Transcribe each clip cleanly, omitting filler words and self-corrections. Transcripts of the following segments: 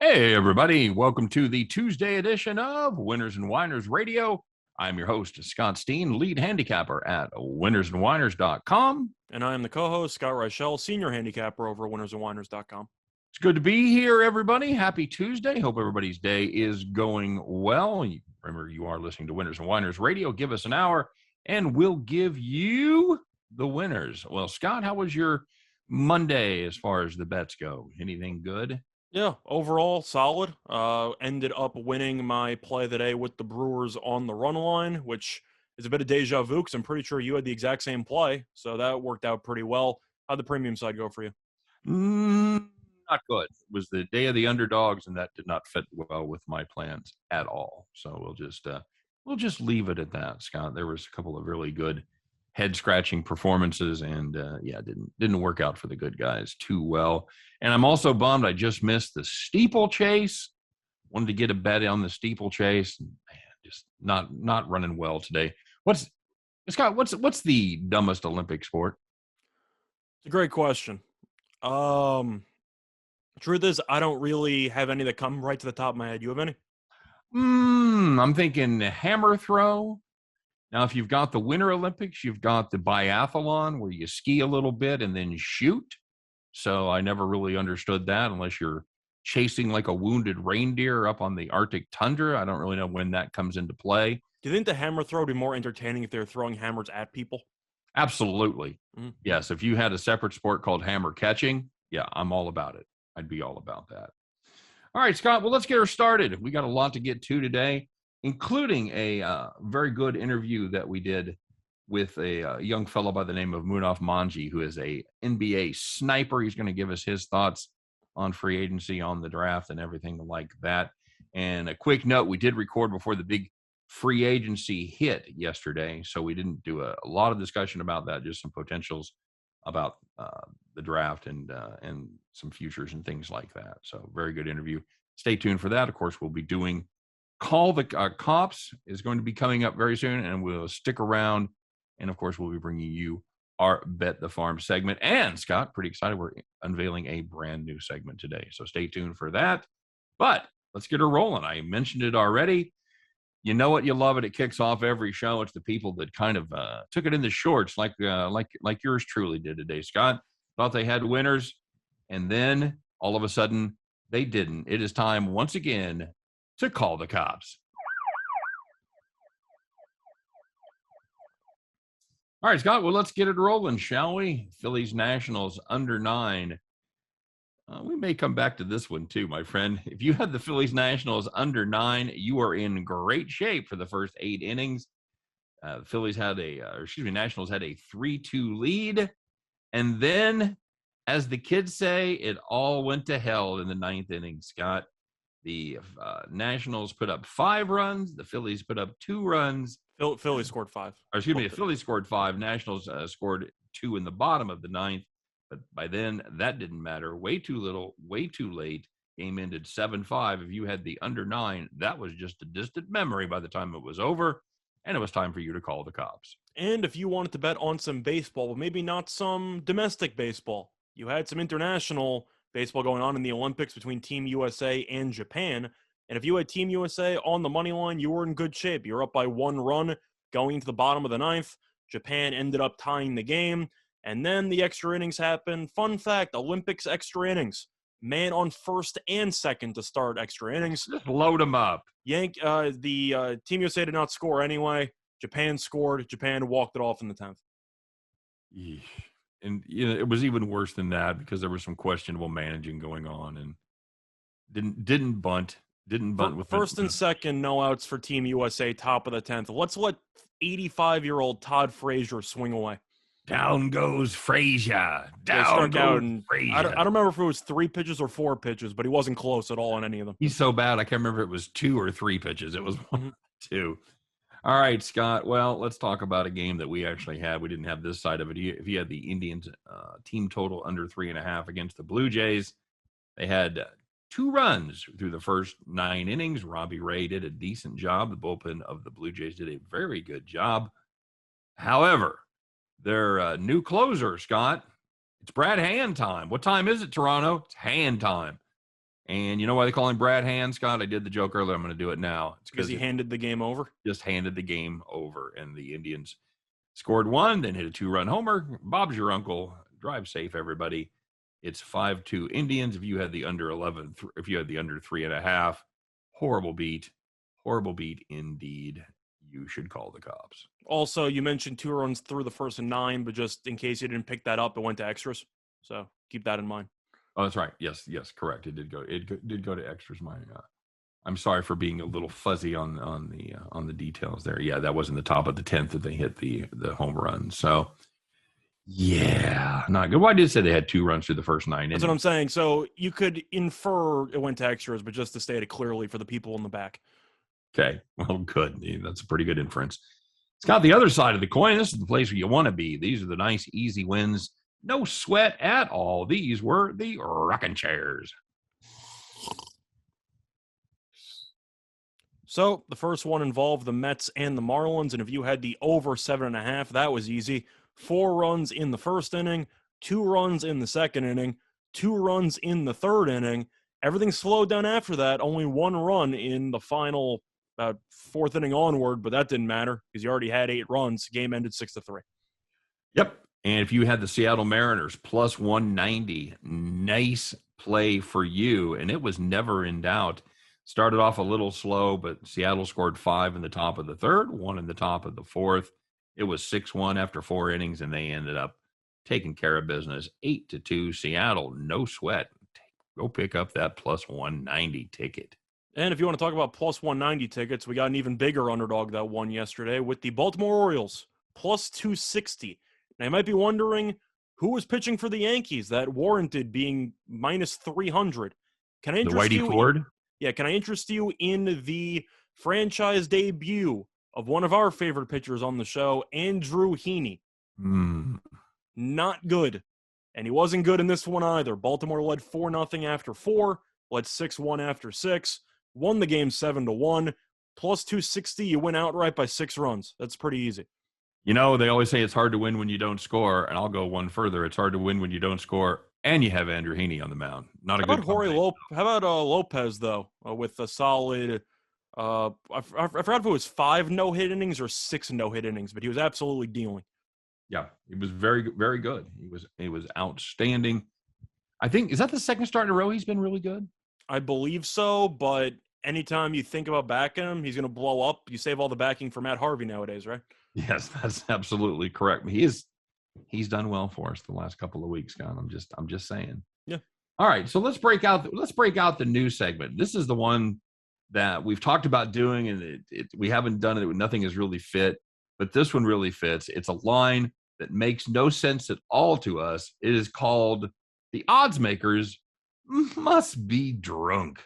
Hey, everybody. Welcome to the Tuesday edition of Winners and Winers Radio. I'm your host, Scott Steehn, lead handicapper at winnersandwiners.com. And I am the co-host, Scott Reichel, senior handicapper over at winnersandwiners.com. It's good to be here, everybody. Happy Tuesday. Hope everybody's day is going well. Remember, you are listening to Winners and Winers Radio. Give us an hour, and we'll give you the winners. Well, Scott, how was your Monday as far as the bets go? Anything good? Yeah, overall, solid. Ended up winning my play today with the Brewers on the run line, which is a bit of deja vu because I'm pretty sure you had the exact same play. So that worked out pretty well. How'd the premium side go for you? Not good. It was the day of the underdogs, and that did not fit well with my plans at all. So we'll just leave it at that, Scott. There was a couple of really good head-scratching performances, and didn't work out for the good guys too well. And I'm also bummed I just missed the steeplechase. Wanted to get a bet on the steeplechase. Man, just not running well today. Scott, what's the dumbest Olympic sport? It's a great question. Truth is, I don't really have any that come right to the top of my head. You have any? I'm thinking hammer throw. Now, if you've got the Winter Olympics, you've got the biathlon where you ski a little bit and then shoot. So I never really understood that unless you're chasing like a wounded reindeer up on the Arctic tundra. I don't really know when that comes into play. Do you think the hammer throw would be more entertaining if they were throwing hammers at people? Absolutely. Mm-hmm. Yes, if you had a separate sport called hammer catching, yeah, I'm all about it. I'd be all about that. All right, Scott, well, let's get her started. We got a lot to get to today, including a very good interview that we did with a young fellow by the name of Munaf Manji, who is a NBA sniper. He's going to give us his thoughts on free agency, on the draft, and everything like that. And a quick note, we did record before the big free agency hit yesterday, so we didn't do a lot of discussion about that, just some potentials about the draft and some futures and things like that. So very good interview. Stay tuned for that. Of course, we'll be doing Call the Cops is going to be coming up very soon, and we'll stick around. And, of course, we'll be bringing you our Bet the Farm segment. And, Scott, pretty excited. We're unveiling a brand new segment today. So stay tuned for that. But let's get her rolling. I mentioned it already. You know it, you love it. It kicks off every show. It's the people that kind of took it in the shorts like yours truly did today, Scott. Thought they had winners, and then all of a sudden they didn't. It is time once again to call the cops. All right, Scott, well, let's get it rolling, shall we? Phillies Nationals under 9. We may come back to this one too, my friend. If you had the Phillies Nationals under 9, you are in great shape for the first 8 innings. Nationals had a 3-2 lead. And then, as the kids say, it all went to hell in the 9th inning, Scott. The Nationals put up 5 runs. The Phillies put up 2 runs. Phillies scored 5. The Phillies scored 5. Nationals scored 2 in the bottom of the 9th. But by then, that didn't matter. Way too little, way too late. Game ended 7-5. If you had the under 9, that was just a distant memory by the time it was over. And it was time for you to call the cops. And if you wanted to bet on some baseball, but maybe not some domestic baseball, you had some international baseball going on in the Olympics between Team USA and Japan. And if you had Team USA on the money line, you were in good shape. You were up by 1 run going into the bottom of the 9th. Japan ended up tying the game. And then the extra innings happened. Fun fact, Olympics extra innings. Man on first and second to start extra innings. Just load them up. The Team USA did not score anyway. Japan scored. Japan walked it off in the 10th. And it was even worse than that because there was some questionable managing going on and didn't bunt. Didn't bunt with first and second, no outs for Team USA, top of the 10th. Let's let 85-year-old Todd Frazier swing away. Down goes Frazier. Frazier. I don't remember if it was 3 pitches or 4 pitches, but he wasn't close at all on any of them. He's so bad, I can't remember if it was 2 or 3 pitches. It was 1 2. All right, Scott. Well, let's talk about a game that we actually had. We didn't have this side of it. If you had the Indians team total under 3.5 against the Blue Jays, they had 2 runs through the first 9 innings. Robbie Ray did a decent job. The bullpen of the Blue Jays did a very good job. However, their new closer, Scott, it's Brad Hand time. What time is it, Toronto? It's Hand time. And you know why they call him Brad Hand, Scott? I did the joke earlier. I'm going to do it now. It's because he handed the game over. Just handed the game over, and the Indians scored one, then hit a 2-run homer. Bob's your uncle. Drive safe, everybody. It's 5-2 Indians. If you had the under 11, if you had the under 3.5, horrible beat indeed. You should call the cops. Also, you mentioned 2 runs through the first 9, but just in case you didn't pick that up, it went to extras. So keep that in mind. Oh, that's right. Yes, correct. It did go to extras. I'm sorry for being a little fuzzy on the details there. Yeah, that was in the top of the 10th that they hit the home run. So yeah, not good. Well, I did say they had 2 runs through the first 9 innings. That's what I'm saying. So you could infer it went to extras, but just to state it clearly for the people in the back. Okay, well, good. That's a pretty good inference. It's got the other side of the coin. This is the place where you want to be. These are the nice, easy wins. No sweat at all. These were the rocking chairs. So the first one involved the Mets and the Marlins, and if you had the over 7.5, that was easy. 4 runs in the first inning, 2 runs in the second inning, 2 runs in the third inning. Everything slowed down after that. Only 1 run in the final, about 4th inning onward, but that didn't matter because you already had 8 runs. Game ended 6-3. Yep. And if you had the Seattle Mariners plus 190, nice play for you. And it was never in doubt. Started off a little slow, but Seattle scored 5 in the top of the third, 1 in the top of the fourth. It was 6-1 after 4 innings, and they ended up taking care of business. 8-2 Seattle, no sweat. Go pick up that plus 190 ticket. And if you want to talk about plus 190 tickets, we got an even bigger underdog that won yesterday with the Baltimore Orioles, plus 260. Now, you might be wondering who was pitching for the Yankees that warranted being minus 300. Can I interest you? Ford? Can I interest you in the franchise debut of one of our favorite pitchers on the show, Andrew Heaney? Not good. And he wasn't good in this one either. Baltimore led 4-0 after 4, led 6-1 after 6, won the game 7-1, plus 260. You win outright by 6 runs. That's pretty easy. You know, they always say it's hard to win when you don't score, and I'll go one further. It's hard to win when you don't score, and you have Andrew Heaney on the mound. Not a good. How about Lopez though, with a solid? I forgot if it was 5 no-hit innings or 6 no-hit innings, but he was absolutely dealing. Yeah, he was very, very good. He was outstanding. I think, is that the second start in a row he's been really good? I believe so, but anytime you think about backing him, he's going to blow up. You save all the backing for Matt Harvey nowadays, right? Yes, that's absolutely correct. He's done well for us the last couple of weeks, Scott. I'm just saying. Yeah. All right, so let's break out the news segment. This is the one that we've talked about doing, and we haven't done it. Nothing has really fit, but this one really fits. It's a line that makes no sense at all to us. It is called "The Odds Makers Must Be Drunk."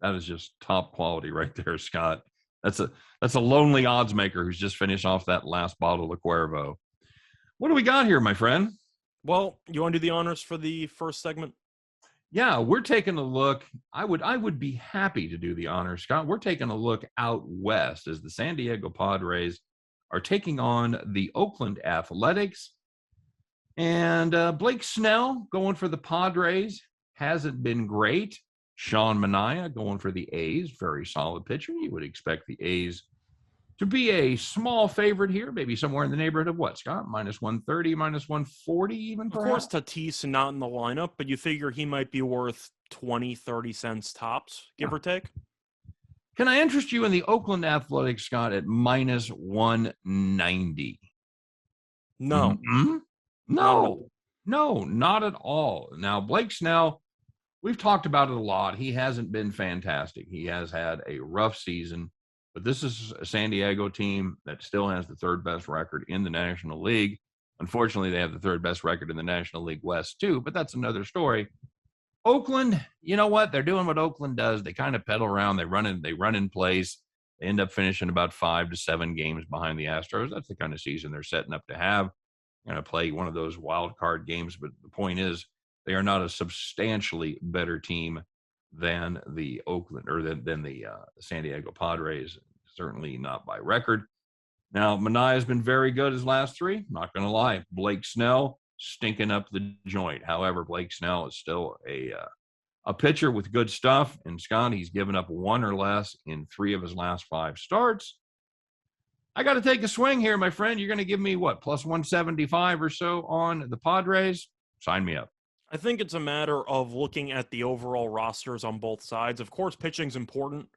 That is just top quality right there, Scott. That's a lonely odds maker who's just finished off that last bottle of Cuervo. What do we got here, my friend? Well, you want to do the honors for the first segment? Yeah, we're taking a look. I would be happy to do the honors, Scott. We're taking a look out west as the San Diego Padres are taking on the Oakland Athletics. And Blake Snell going for the Padres hasn't been great. Sean Manaea going for the A's, very solid pitcher. You would expect the A's to be a small favorite here, maybe somewhere in the neighborhood of what, Scott? Minus 130, minus 140 even, perhaps? Of course, Tatis not in the lineup, but you figure he might be worth 20, 30 cents tops, give or take. Can I interest you in the Oakland Athletics, Scott, at minus 190? No. Mm-hmm. No, not at all. Now, Blake Snell, we've talked about it a lot. He hasn't been fantastic. He has had a rough season, but this is a San Diego team that still has the 3rd best record in the National League. Unfortunately, they have the 3rd best record in the National League West too, but that's another story. Oakland, you know what? They're doing what Oakland does. They kind of pedal around. They run in place. They end up finishing about 5 to 7 games behind the Astros. That's the kind of season they're setting up to have. They're going to play one of those wild card games, but the point is, they are not a substantially better team than the Oakland or than the San Diego Padres, certainly not by record. Now, Manaea has been very good his last 3. Not going to lie. Blake Snell, stinking up the joint. However, Blake Snell is still a pitcher with good stuff. And Scott, he's given up 1 or less in 3 of his last 5 starts. I got to take a swing here, my friend. You're going to give me what, plus 175 or so on the Padres? Sign me up. I think it's a matter of looking at the overall rosters on both sides. Of course, pitching's important,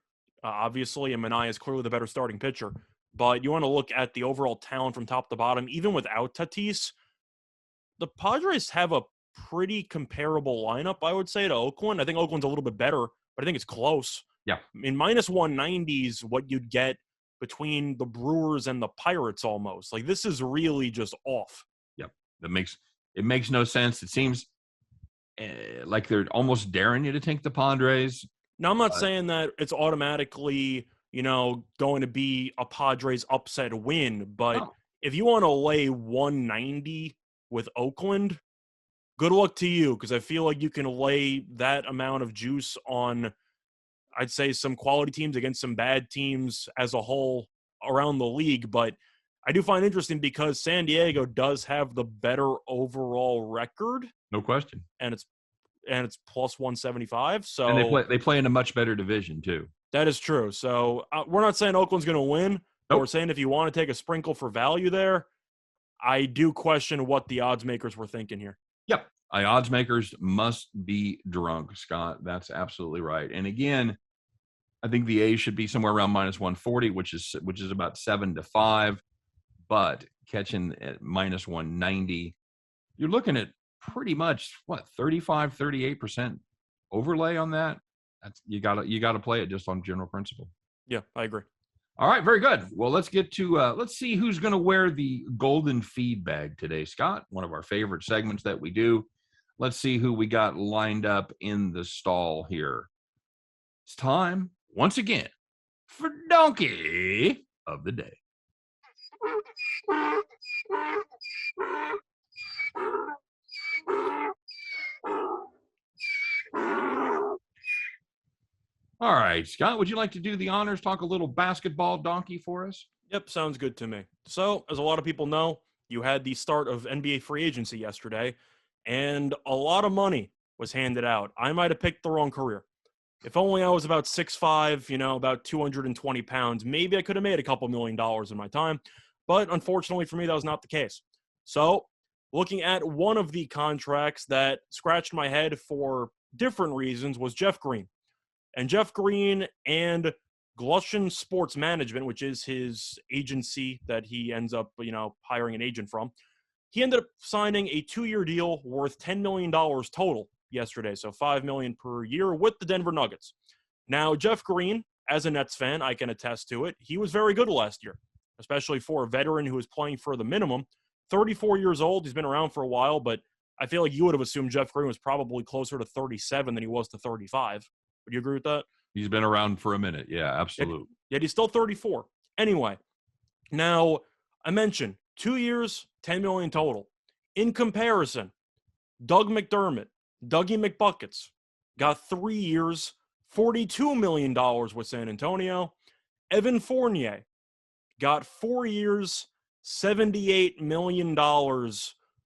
obviously, and Manaea is clearly the better starting pitcher. But you want to look at the overall talent from top to bottom. Even without Tatis, the Padres have a pretty comparable lineup, I would say, to Oakland. I think Oakland's a little bit better, but I think it's close. Yeah. In minus 190 is what you'd get between the Brewers and the Pirates almost. Like, this is really just off. Yep. It makes no sense. It seems like they're almost daring you to take the Padres. Now, I'm not saying that it's automatically, going to be a Padres upset win, but if you want to lay 190 with Oakland, good luck to you, because I feel like you can lay that amount of juice on, I'd say, some quality teams against some bad teams as a whole around the league. But I do find it interesting because San Diego does have the better overall record. No question. And it's plus 175. So and they play in a much better division too. That is true. So we're not saying Oakland's going to win. But we're saying if you want to take a sprinkle for value there, I do question what the odds makers were thinking here. Yep. Odds makers must be drunk, Scott. That's absolutely right. And again, I think the A's should be somewhere around minus 140, which is about 7-5. But catching at minus 190, you're looking at pretty much 35, 38% overlay on that. That's you gotta play it just on general principle. Yeah, I agree. All right, very good. Well, let's get to let's see who's going to wear the golden feed bag today, Scott. One of our favorite segments that we do. Let's see who we got lined up in the stall here. It's time once again for Donkey of the Day. All right, Scott, would you like to do the honors, talk a little basketball donkey for us? Yep, sounds good to me. So, as a lot of people know, you had the start of NBA free agency yesterday, and a lot of money was handed out. I might have picked the wrong career. If only I was about 6'5", about 220 pounds, maybe I could have made a couple $1 million in my time. But unfortunately for me, that was not the case. So, looking at one of the contracts that scratched my head for different reasons was Jeff Green. And Jeff Green and Glushin Sports Management, which is his agency that he ends up, hiring an agent from, he ended up signing a 2-year deal worth $10 million total yesterday. So $5 million per year with the Denver Nuggets. Now, Jeff Green, as a Nets fan, I can attest to it. He was very good last year, especially for a veteran who was playing for the minimum. 34 years old. He's been around for a while, but I feel like you would have assumed Jeff Green was probably closer to 37 than he was to 35. Would you agree with that? He's been around for a minute. Yeah, absolutely. Yet he's still 34. Anyway, now I mentioned 2 years, $10 million total. In comparison, Doug McDermott, Dougie McBuckets, got 3 years, $42 million with San Antonio. Evan Fournier got 4 years, $78 million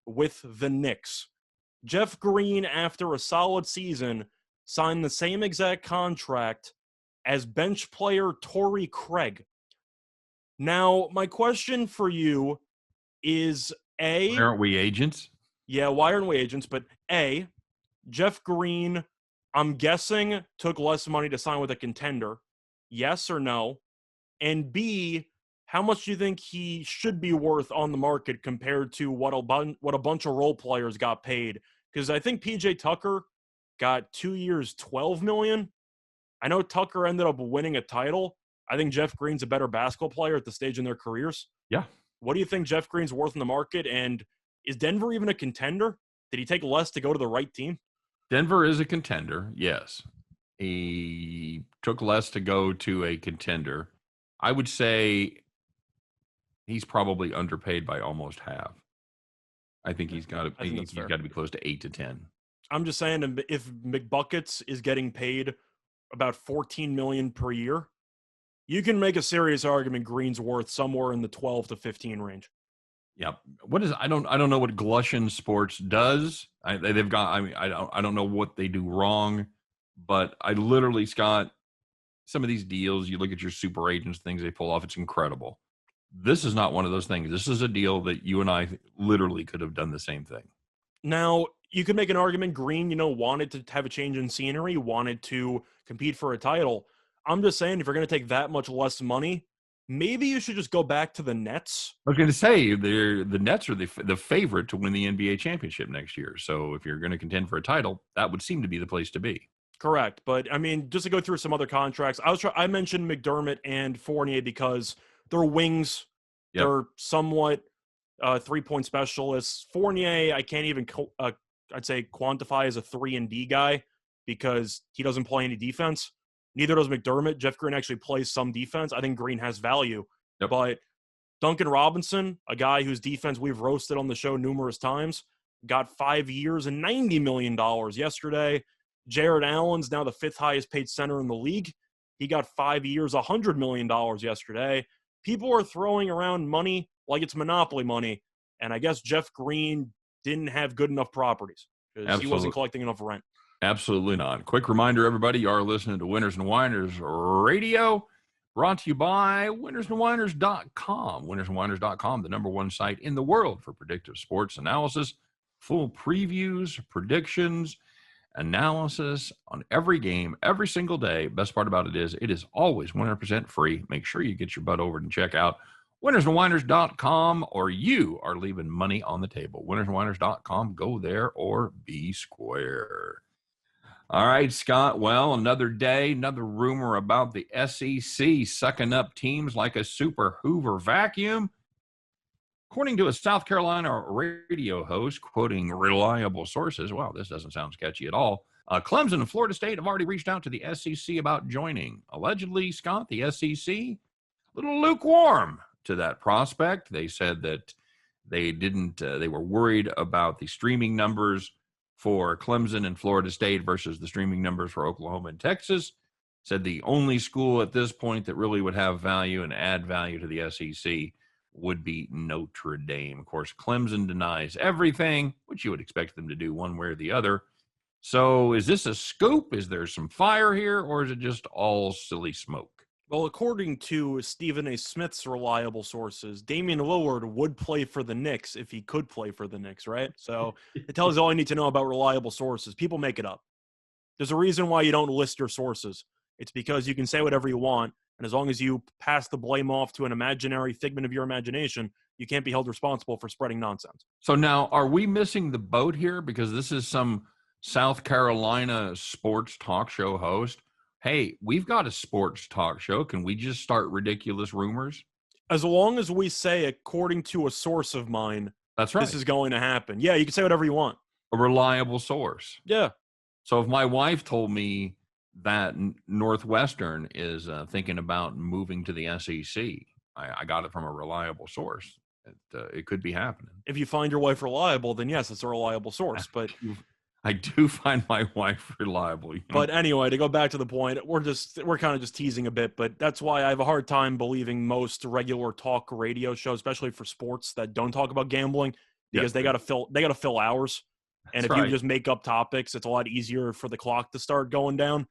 with the Knicks. Jeff Green, after a solid season, signed the same exact contract as bench player Torrey Craig. Now, my question for you is A... Why aren't we agents? Yeah, why aren't we agents? But A, Jeff Green, I'm guessing, took less money to sign with a contender. Yes or no? And B, how much do you think he should be worth on the market compared to what a bunch of role players got paid? Because I think PJ Tucker got 2 years, $12 million. I know Tucker ended up winning a title. I think Jeff Green's a better basketball player at the stage in their careers. Yeah. What do you think Jeff Green's worth in the market? And is Denver even a contender? Did he take less to go to the right team? Denver is a contender, yes. He took less to go to a contender. I would say he's probably underpaid by almost half. I think he's got to be close to 8 to 10. I'm just saying, if McBuckets is getting paid about $14 million per year, you can make a serious argument Green's worth somewhere in the 12 to 15 range. Yeah. What is I don't know what Glushion Sports does. They've got I don't know what they do wrong, but I literally, Scott, some of these deals, you look at your super agents, things they pull off, it's incredible. This is not one of those things. This is a deal that you and I literally could have done the same thing. Now, you could make an argument Green, wanted to have a change in scenery, wanted to compete for a title. I'm just saying, if you're going to take that much less money, maybe you should just go back to the Nets. I was going to say the Nets are the favorite to win the NBA championship next year. So if you're going to contend for a title, that would seem to be the place to be. Correct. But I mean, just to go through some other contracts, I mentioned McDermott and Fournier because they're wings. Yep. They're somewhat 3-point specialists. Fournier, I can't even I'd say quantify as a 3-and-D guy because he doesn't play any defense. Neither does McDermott. Jeff Green actually plays some defense. I think Green has value. Yep. But Duncan Robinson, a guy whose defense we've roasted on the show numerous times, got 5 years and $90 million yesterday. Jared Allen's now the 5th highest paid center in the league. He got 5 years, $100 million yesterday. People are throwing around money like it's monopoly money. And I guess Jeff Green didn't have good enough properties because he wasn't collecting enough rent. Absolutely not. Quick reminder, everybody, you are listening to Winners and Winers Radio, brought to you by winnersandwiners.com. Winnersandwiners.com, the #1 site in the world for predictive sports analysis, full previews, predictions, analysis on every game, every single day. Best part about it is always 100% free. Make sure you get your butt over and check out winnersandwiners.com, or you are leaving money on the table. Winnersandwiners.com, go there or be square. All right, Scott. Well, another day, another rumor about the SEC sucking up teams like a super Hoover vacuum. According to a South Carolina radio host, quoting reliable sources, wow, this doesn't sound sketchy at all. Clemson and Florida State have already reached out to the SEC about joining. Allegedly, Scott, the SEC, a little lukewarm to that prospect. They said that they were worried about the streaming numbers for Clemson and Florida State versus the streaming numbers for Oklahoma and Texas. Said the only school at this point that really would have value and add value to the SEC would be Notre Dame. Of course, Clemson denies everything, which you would expect them to do one way or the other. So is this a scoop? Is there some fire here, or is it just all silly smoke? Well, according to Stephen A. Smith's reliable sources, Damian Lillard would play for the Knicks if he could play for the Knicks, right? So it tells you all you need to know about reliable sources. People make it up. There's a reason why you don't list your sources. It's because you can say whatever you want, and as long as you pass the blame off to an imaginary figment of your imagination, you can't be held responsible for spreading nonsense. So now, are we missing the boat here? Because this is some South Carolina sports talk show host. Hey, we've got a sports talk show. Can we just start ridiculous rumors? As long as we say, according to a source of mine, that's right, this is going to happen. Yeah, you can say whatever you want. A reliable source. Yeah. So if my wife told me that Northwestern is thinking about moving to the SEC, I got it from a reliable source. It could be happening. If you find your wife reliable, then yes, it's a reliable source. But I do find my wife reliable. But anyway, to go back to the point, we're kind of just teasing a bit, but that's why I have a hard time believing most regular talk radio shows, especially for sports that don't talk about gambling, because they got to fill hours. And if you just make up topics, it's a lot easier for the clock to start going down.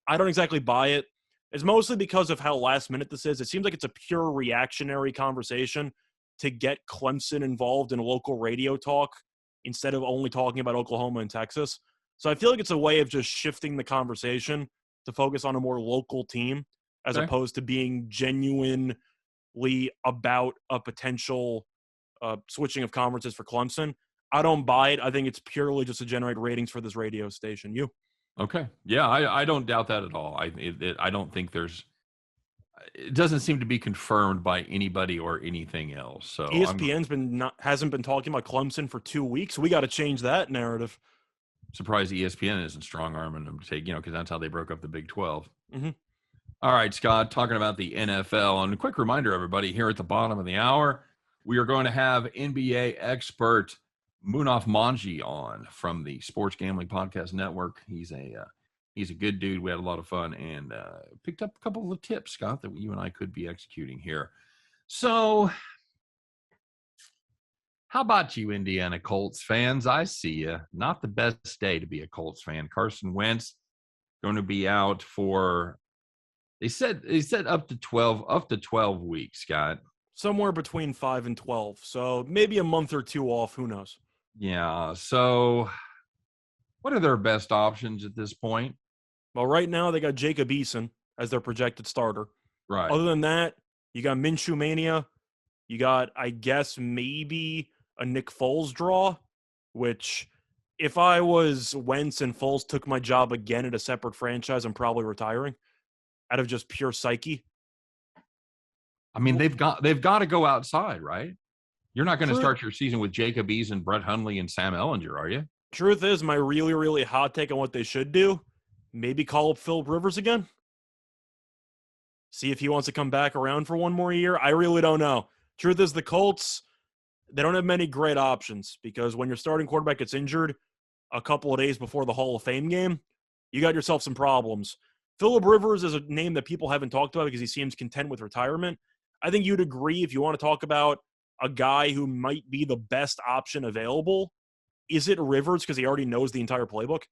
I don't exactly buy it. It's mostly because of how last minute this is. It seems like it's a pure reactionary conversation to get Clemson involved in local radio talk instead of only talking about Oklahoma and Texas. So I feel like it's a way of just shifting the conversation to focus on a more local team as opposed to being genuinely about a potential switching of conferences for Clemson. I don't buy it. I think it's purely just to generate ratings for this radio station. You? Okay. Yeah, I don't doubt that at all. I don't think it doesn't seem to be confirmed by anybody or anything else. So ESPN's hasn't been talking about Clemson for 2 weeks. We got to change that narrative. Surprised ESPN isn't strong-arming them to take, because that's how they broke up the Big 12. Mm-hmm. All right, Scott, talking about the NFL. And a quick reminder, everybody, here at the bottom of the hour, we are going to have NBA expert Munaf Manji on from the Sports Gambling Podcast Network. He's a good dude. We had a lot of fun and picked up a couple of tips, Scott, that you and I could be executing here. So How about you, Indiana Colts fans? I see you. Not the best day to be a Colts fan. Carson Wentz going to be out for they said up to 12 weeks, Scott. Somewhere between 5 and 12. So maybe a month or two off. Who knows? Yeah. So what are their best options at this point? Well, right now they got Jacob Eason as their projected starter. Right. Other than that, you got Minshew Mania. You got, I guess, maybe a Nick Foles draw, which if I was Wentz and Foles took my job again at a separate franchise, I'm probably retiring out of just pure psyche. I mean, they've got to go outside, right? You're not going to True. start your season with Jacob Eason, Brett Hundley, and Sam Ellinger, are you? Truth is, my really, really hot take on what they should do, maybe call up Philip Rivers again. See if he wants to come back around for one more year. I really don't know. Truth is, the Colts, they don't have many great options because when your starting quarterback gets injured a couple of days before the Hall of Fame game, you got yourself some problems. Philip Rivers is a name that people haven't talked about because he seems content with retirement. I think you'd agree if you want to talk about a guy who might be the best option available. Is it Rivers because he already knows the entire playbook?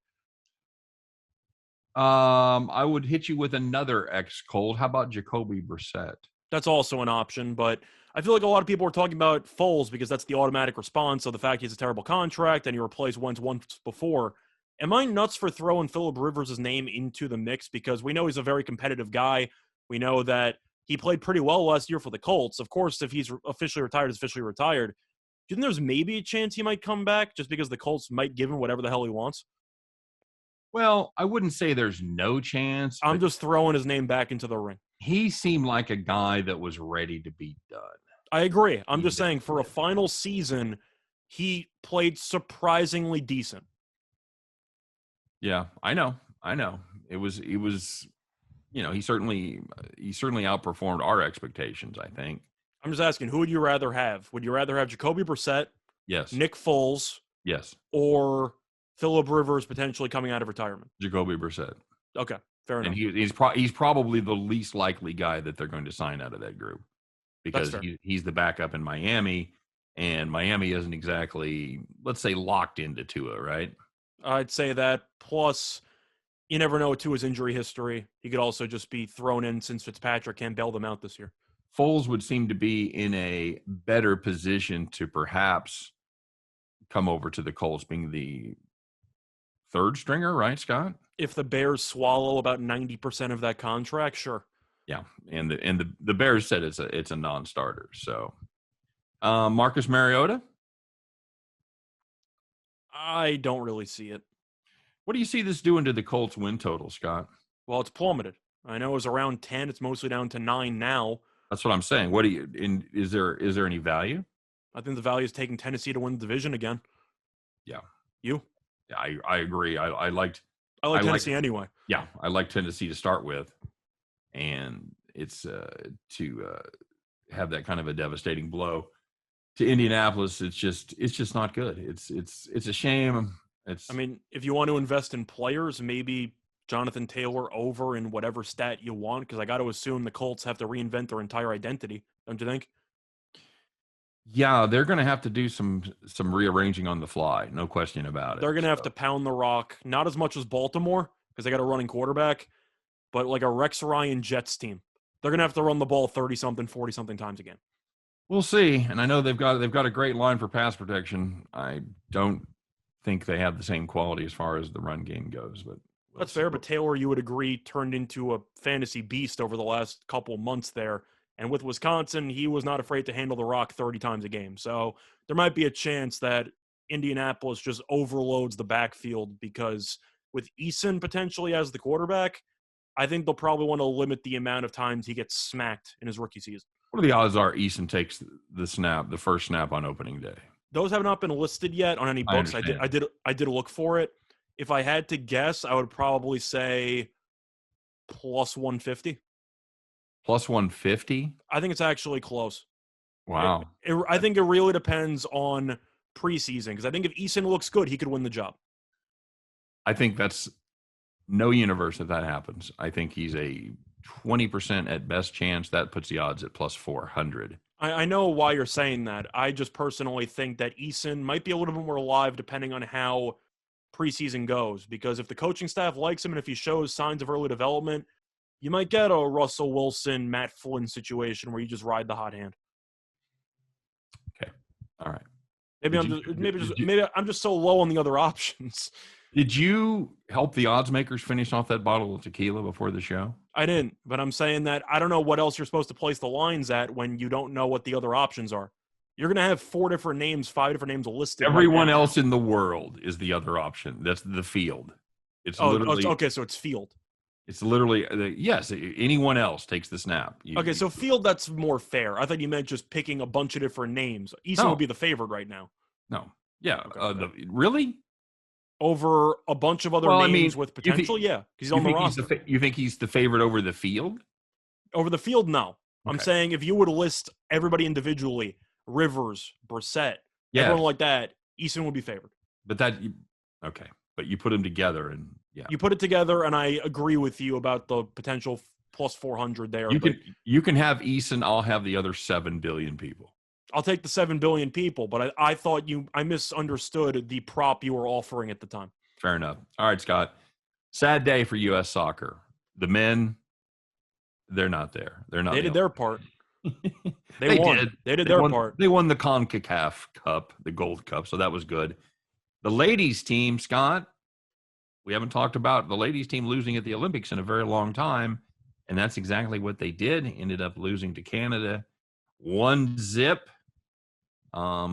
I would hit you with another ex-Colt. How about Jacoby Brissett? That's also an option, but I feel like a lot of people are talking about Foles because that's the automatic response of the fact he has a terrible contract and he replaced Wentz once before. Am I nuts for throwing Philip Rivers' name into the mix? Because we know he's a very competitive guy. We know that he played pretty well last year for the Colts. Of course, if he's officially retired, he's officially retired. Do you think there's maybe a chance he might come back just because the Colts might give him whatever the hell he wants? Well, I wouldn't say there's no chance. I'm just throwing his name back into the ring. He seemed like a guy that was ready to be done. I agree. I'm just saying for a final season, he played surprisingly decent. Yeah, I know. It was, he certainly outperformed our expectations, I think. I'm just asking, who would you rather have? Would you rather have Jacoby Brissett, Yes, Nick Foles, yes, or Philip Rivers potentially coming out of retirement? Jacoby Brissett. Okay, fair enough. And he's probably the least likely guy that they're going to sign out of that group because he's the backup in Miami, and Miami isn't exactly, let's say, locked into Tua, right? I'd say that. Plus, you never know Tua's injury history. He could also just be thrown in since Fitzpatrick can't bail them out this year. Foles would seem to be in a better position to perhaps come over to the Colts, being the third stringer, right, Scott? If the Bears swallow about 90% of that contract, sure. Yeah, and the Bears said it's a non-starter. So, Marcus Mariota, I don't really see it. what do you see this doing to the Colts win total, Scott? Well, it's plummeted. I know it was around 10. It's mostly down to 9 now. That's what I'm saying. Is there any value? I think the value is taking Tennessee to win the division again. Yeah. You? Yeah, I agree. I like Tennessee anyway. Yeah, I like Tennessee to start with, and it's to have that kind of a devastating blow to Indianapolis. It's just not good. It's a shame. I mean, if you want to invest in players, maybe Jonathan Taylor over in whatever stat you want, because I got to assume the Colts have to reinvent their entire identity, don't you think? Yeah, they're going to have to do some rearranging on the fly, no question about it. They're going to have to pound the rock, not as much as Baltimore, because they got a running quarterback, but like a Rex Ryan Jets team. They're going to have to run the ball 30-something, 40-something times again. We'll see. And I know they've got a great line for pass protection. I don't think they have the same quality as far as the run game goes, but that's fair. But Taylor, you would agree, turned into a fantasy beast over the last couple months there. And with Wisconsin, he was not afraid to handle the rock 30 times a game. So there might be a chance that Indianapolis just overloads the backfield because with Eason potentially as the quarterback, I think they'll probably want to limit the amount of times he gets smacked in his rookie season. What are the odds are Eason takes the first snap on opening day? Those have not been listed yet on any books. I did look for it. If I had to guess, I would probably say plus 150. Plus 150? I think it's actually close. Wow. I think it really depends on preseason because I think if Eason looks good, he could win the job. I think that's no universe if that happens. I think he's a 20% at best chance. That puts the odds at plus 400. I know why you're saying that. I just personally think that Eason might be a little bit more alive depending on how preseason goes. Because if the coaching staff likes him and if he shows signs of early development, you might get a Russell Wilson, Matt Flynn situation where you just ride the hot hand. Okay. All right. Maybe I'm just so low on the other options. Did you help the odds makers finish off that bottle of tequila before the show? I didn't, but I'm saying that I don't know what else you're supposed to place the lines at when you don't know what the other options are. You're going to have 5 different names listed. Everyone else in the world is the other option. That's the field. It's literally okay. So it's field. It's literally yes. Anyone else takes the snap. So field, that's more fair. I thought you meant just picking a bunch of different names. Eason would be the favorite right now. No, yeah, okay. Really? Over a bunch of other names with potential, because he's on the roster. You think he's the favorite over the field? Over the field, no. Okay. I'm saying if you would list everybody individually, Rivers, Brissett, everyone like that, Eason would be favored. But you put them together and you put it together, and I agree with you about the potential plus 400 there. You can have Eason. I'll have the other 7 billion people. I'll take the 7 billion people, but I thought I misunderstood the prop you were offering at the time. Fair enough. All right, Scott. Sad day for U.S. soccer. The men, they're not there. They're not. They did their part. They won. They did their part. They won the CONCACAF Cup, the Gold Cup, so that was good. The ladies team, Scott, we haven't talked about the ladies team losing at the Olympics in a very long time, and that's exactly what they did. Ended up losing to Canada 1-0. I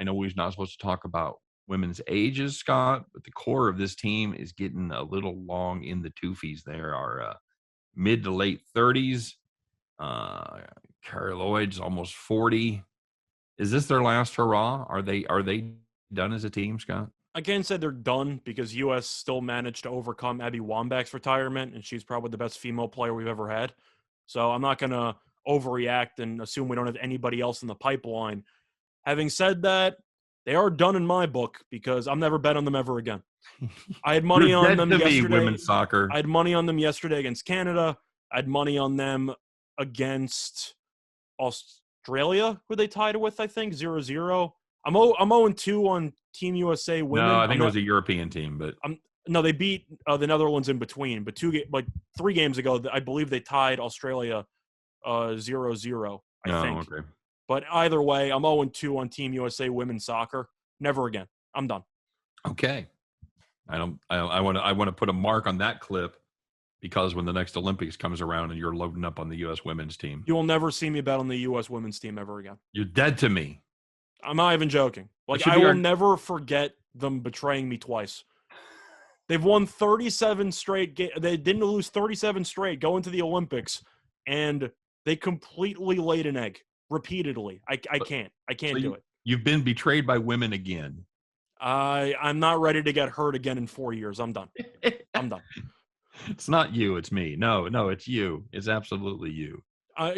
know we're not supposed to talk about women's ages, Scott, but the core of this team is getting a little long in the toofies. They are mid to late 30s. Carrie Lloyd's almost 40. Is this their last hurrah? Are they done as a team, Scott? I can't say they're done because U.S. still managed to overcome Abby Wambach's retirement, and she's probably the best female player we've ever had. So I'm not going to overreact and assume we don't have anybody else in the pipeline. Having said that, they are done in my book because I'm never bet on them ever again. I had money on them yesterday. Women's soccer. I had money on them yesterday against Canada. I had money on them against Australia, who they tied with, I think, 0-0. I'm 0-2 on Team USA women. No, I think it was a European team, but no, they beat the Netherlands in between. But 3 games ago, I believe they tied Australia 0-0. I think. Okay. But either way, I'm 0-2 on Team USA women's soccer. Never again. I'm done. Okay. I want to put a mark on that clip because when the next Olympics comes around and you're loading up on the U.S. women's team, you will never see me bet on the U.S. women's team ever again. You're dead to me. I'm not even joking. I will never forget them betraying me twice. They've won 37 straight games. They didn't lose 37 straight going to the Olympics, and they completely laid an egg repeatedly. I can't do it. You've been betrayed by women again. I'm not ready to get hurt again in 4 years. I'm done. It's not you. It's me. No, it's you. It's absolutely you.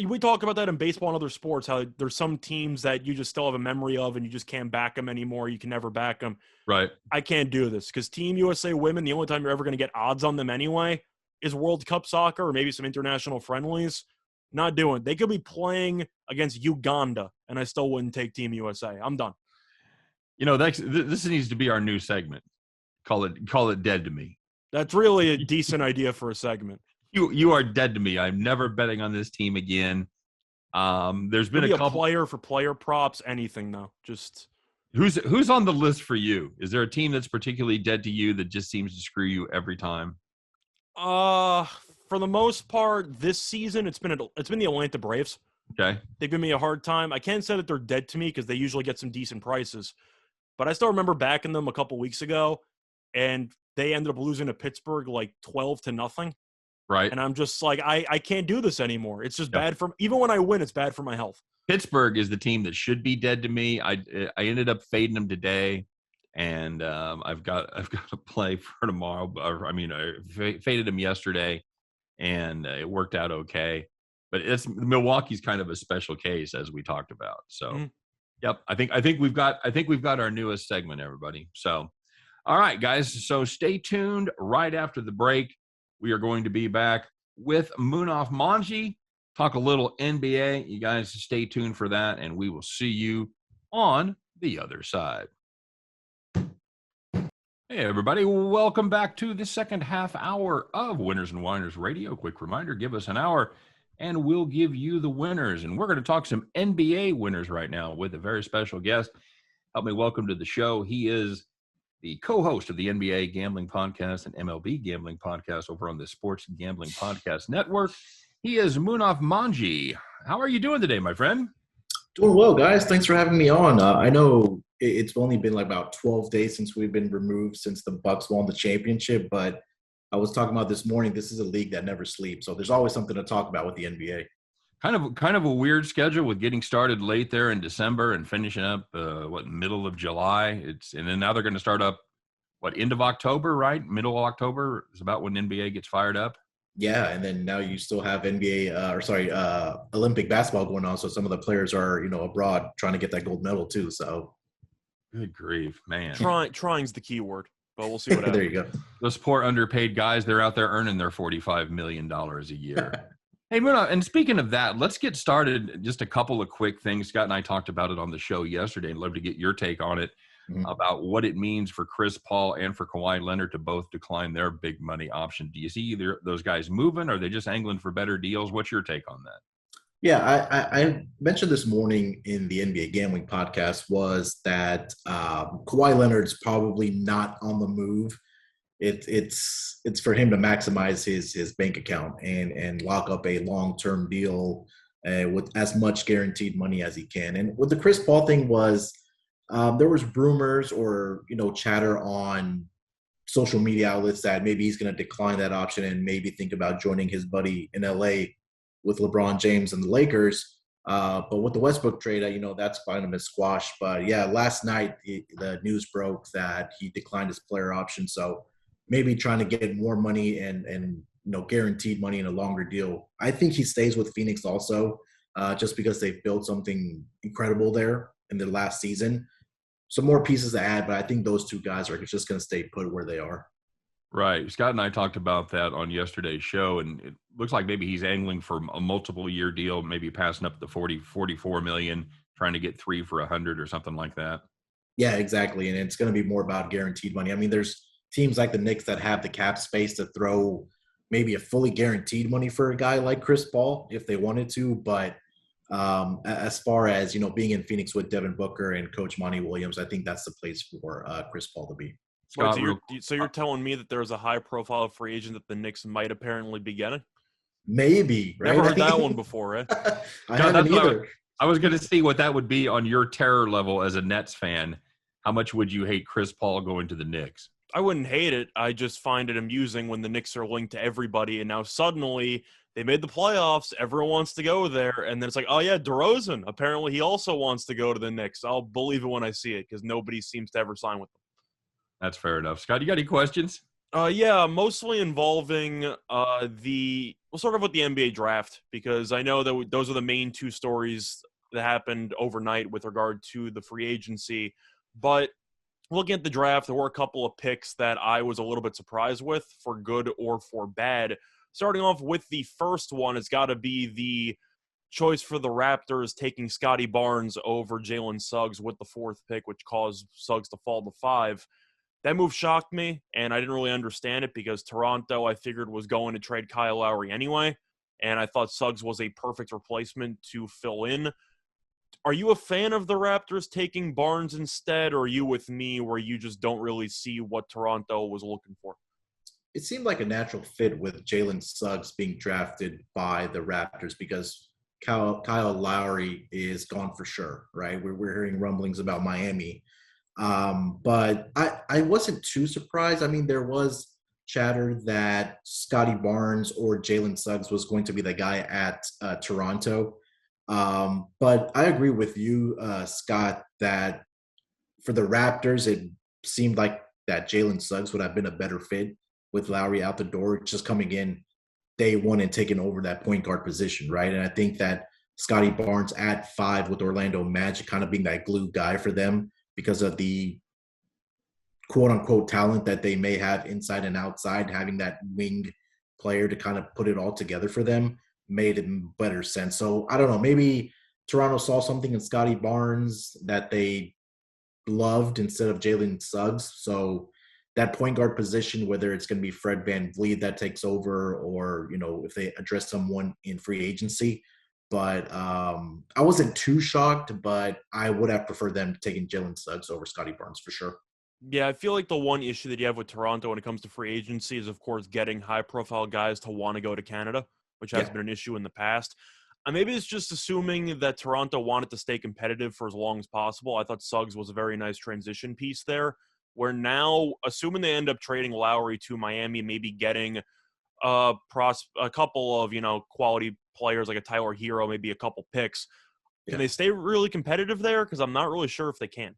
We talk about that in baseball and other sports, how there's some teams that you just still have a memory of and you just can't back them anymore. You can never back them. Right. I can't do this because Team USA women, the only time you're ever going to get odds on them anyway is World Cup soccer or maybe some international friendlies. Not doing it. They could be playing against Uganda, and I still wouldn't take Team USA. I'm done. This needs to be our new segment. Call it dead to me. That's really a decent idea for a segment. You are dead to me. I'm never betting on this team again. There's been a couple player for player props, anything though. Just who's on the list for you? Is there a team that's particularly dead to you that just seems to screw you every time? For the most part, this season it's been the Atlanta Braves. Okay, they've given me a hard time. I can't say that they're dead to me because they usually get some decent prices, but I still remember backing them a couple weeks ago, and they ended up losing to Pittsburgh 12-0. Right. And I'm just like, I can't do this anymore. It's just bad for – even when I win, it's bad for my health. Pittsburgh is the team that should be dead to me. I ended up fading them today, and I've got to play for tomorrow. I faded them yesterday, and it worked out okay. But Milwaukee's kind of a special case, as we talked about. So, Yep, I think we've got our newest segment, everybody. So, all right, guys. So stay tuned. Right after the break, we are going to be back with Munaf Manji. talk a little NBA. You guys stay tuned for that, and we will see you on the other side. Hey, everybody. Welcome back to the second half hour of Winners and Winers Radio. Quick reminder, give us an hour, and we'll give you the winners. And we're going to talk some NBA winners right now with a very special guest. Help me welcome to the show. He is the co-host of the NBA Gambling Podcast and MLB Gambling Podcast over on the Sports Gambling Podcast Network. He is Munaf Manji. How are you doing today, my friend? Doing well, guys. Thanks for having me on. I know it's only been like about 12 days since we've been removed since the Bucks won the championship, but I was talking about this morning, this is a league that never sleeps. So there's always something to talk about with the NBA. Kind of a weird schedule with getting started late there in December and finishing up middle of July. And then now they're going to start up end of October, right? Middle of October is about when NBA gets fired up. Yeah, and then now you still have Olympic basketball going on. So some of the players are, abroad trying to get that gold medal too. So, good grief, man. Trying's the key word, but we'll see what happens. There you go. Those poor underpaid guys, they're out there earning their $45 million a year. Hey, Muna, and speaking of that, let's get started. Just a couple of quick things. Scott and I talked about it on the show yesterday. I'd love to get your take on it. About what it means for Chris Paul and for Kawhi Leonard to both decline their big money option. Do you see either those guys moving, or are they just angling for better deals? What's your take on that? Yeah, I mentioned this morning in the NBA Gambling Podcast was that Kawhi Leonard's probably not on the move. It's for him to maximize his bank account and lock up a long-term deal with as much guaranteed money as he can. And what the Chris Paul thing was, there was rumors or, chatter on social media outlets that maybe he's going to decline that option and maybe think about joining his buddy in LA with LeBron James and the Lakers. But with the Westbrook trade, that's kind of a squash. But yeah, last night the news broke that he declined his player option. So maybe trying to get more money and guaranteed money in a longer deal. I think he stays with Phoenix also, just because they've built something incredible there in the last season. Some more pieces to add, but I think those two guys are just going to stay put where they are. Right. Scott and I talked about that on yesterday's show, and it looks like maybe he's angling for a multiple-year deal, maybe passing up the 44 million, trying to get 3 for 100 or something like that. Yeah, exactly, and it's going to be more about guaranteed money. I mean, there's teams like the Knicks that have the cap space to throw maybe a fully guaranteed money for a guy like Chris Paul if they wanted to, but as far as, being in Phoenix with Devin Booker and Coach Monty Williams, I think that's the place for Chris Paul to be. Scott, so you're telling me that there's a high-profile free agent that the Knicks might apparently be getting? Maybe, right? Never heard that one before, right? I haven't either. I was going to see what that would be on your terror level as a Nets fan. How much would you hate Chris Paul going to the Knicks? I wouldn't hate it. I just find it amusing when the Knicks are linked to everybody, and now suddenly they made the playoffs. Everyone wants to go there, and then it's like, oh, yeah, DeRozan. Apparently he also wants to go to the Knicks. I'll believe it when I see it because nobody seems to ever sign with them. That's fair enough. Scott, you got any questions? Yeah, mostly involving we'll start off with the NBA draft because I know that those are the main two stories that happened overnight with regard to the free agency. But looking at the draft, there were a couple of picks that I was a little bit surprised with, for good or for bad. Starting off with the first one, it's got to be the choice for the Raptors taking Scotty Barnes over Jalen Suggs with the 4th pick, which caused Suggs to fall to 5. That move shocked me, and I didn't really understand it because Toronto, I figured, was going to trade Kyle Lowry anyway, and I thought Suggs was a perfect replacement to fill in. Are you a fan of the Raptors taking Barnes instead, or are you with me where you just don't really see what Toronto was looking for? It seemed like a natural fit with Jalen Suggs being drafted by the Raptors because Kyle Lowry is gone for sure, right? We're hearing rumblings about Miami. But I wasn't too surprised. I mean, there was chatter that Scotty Barnes or Jalen Suggs was going to be the guy at Toronto. But I agree with you, Scott, that for the Raptors, it seemed like that Jalen Suggs would have been a better fit with Lowry out the door, just coming in day one and taking over that point guard position, right? And I think that Scotty Barnes at 5 with Orlando Magic kind of being that glue guy for them because of the quote-unquote talent that they may have inside and outside, having that wing player to kind of put it all together for them. made better sense. So I don't know. Maybe Toronto saw something in Scotty Barnes that they loved instead of Jalen Suggs. So that point guard position, whether it's going to be Fred VanVleet that takes over, or if they address someone in free agency. But I wasn't too shocked, but I would have preferred them taking Jalen Suggs over Scotty Barnes for sure. Yeah, I feel like the one issue that you have with Toronto when it comes to free agency is, of course, getting high-profile guys to want to go to Canada, which has been an issue in the past. Maybe it's just assuming that Toronto wanted to stay competitive for as long as possible. I thought Suggs was a very nice transition piece there, where now, assuming they end up trading Lowry to Miami, maybe getting a couple of, quality players like a Tyler Hero, maybe a couple picks, can they stay really competitive there? Because I'm not really sure if they can.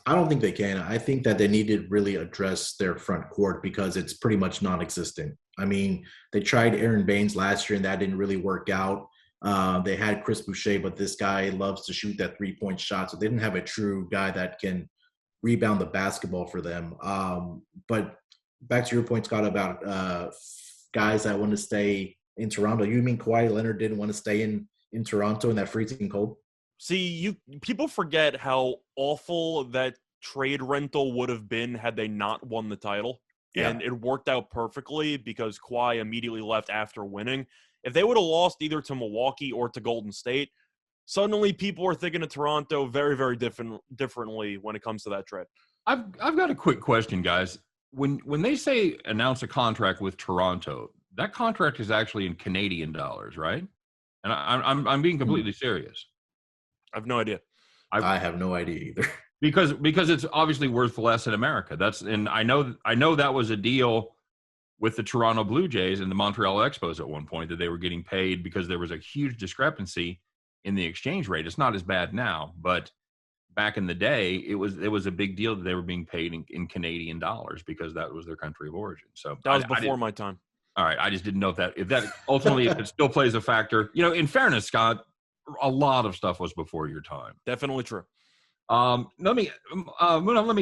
I don't think they can. I think that they need to really address their front court because it's pretty much non-existent. I mean, they tried Aaron Baines last year and that didn't really work out. They had Chris Boucher, but this guy loves to shoot that three-point shot, so they didn't have a true guy that can rebound the basketball for them. But back to your point, Scott, about guys that want to stay in Toronto. You mean Kawhi Leonard didn't want to stay in Toronto in that freezing cold? See, people forget how awful that trade rental would have been had they not won the title. Yeah. And it worked out perfectly because Kawhi immediately left after winning. If they would have lost either to Milwaukee or to Golden State, suddenly people are thinking of Toronto very, very differently when it comes to that trade. I've got a quick question, guys. When they say announce a contract with Toronto, that contract is actually in Canadian dollars, right? And I'm being completely serious. I have no idea. I have no idea either. Because it's obviously worth less in America. And I know that was a deal with the Toronto Blue Jays and the Montreal Expos at one point, that they were getting paid because there was a huge discrepancy in the exchange rate. It's not as bad now, but back in the day, it was a big deal that they were being paid in Canadian dollars because that was their country of origin. So that was before my time. All right, I just didn't know if that ultimately if it still plays a factor. In fairness, Scott, a lot of stuff was before your time. Definitely true. Let me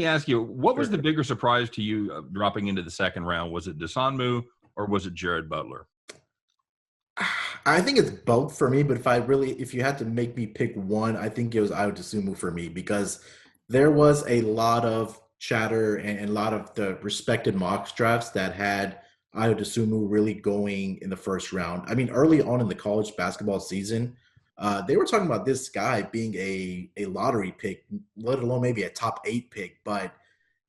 ask you, what was the bigger surprise to you dropping into the second round? Was it Dosunmu or was it Jared Butler? I think it's both for me, but if you had to make me pick one, I think it was Ayo Dosunmu for me, because there was a lot of chatter and a lot of the respected mock drafts that had Ayo Dosunmu really going in the first round. I mean, early on in the college basketball season, they were talking about this guy being a lottery pick, let alone maybe a top 8 pick, but